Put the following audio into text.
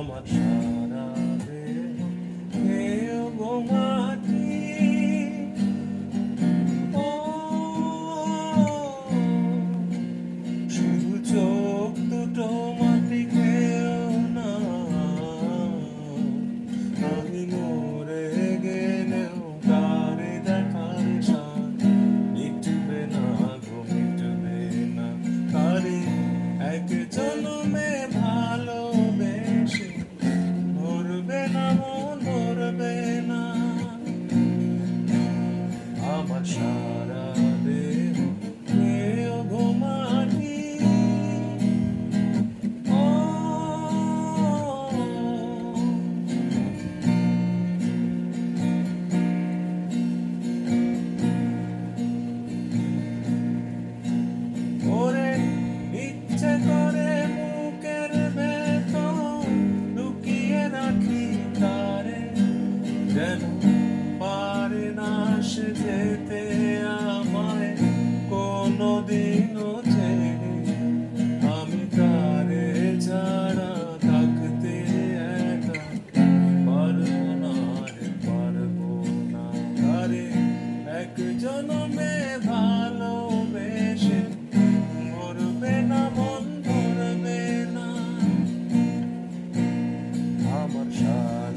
আমার সারা দেহ খেয়েও গো মাটি। ও শুধু চোখ দুটো মাটি খেয়েও না, আমি মরে গেলেও তারে দেখার সাথ মিটবে না গো, মিটবে না। তারে এক জন্মে ভালোবেসে মরবে না মন, মরবে না। আমার সারা দেহ খেয়েও গো মাটি। ও ওরে ইচ্ছে করে বুকের ভেতর লুকিয়ে রাখি তারে, যেন পারে না সে যেতে আমায় কোনোদিনও ছেড়ে। আমি তারে ছাড়া থাকতে একা পারবো না রে, পারবো না। তারে এক জন্মে ভালোবেসে মরবে না মন, মরবে না। আমার সারা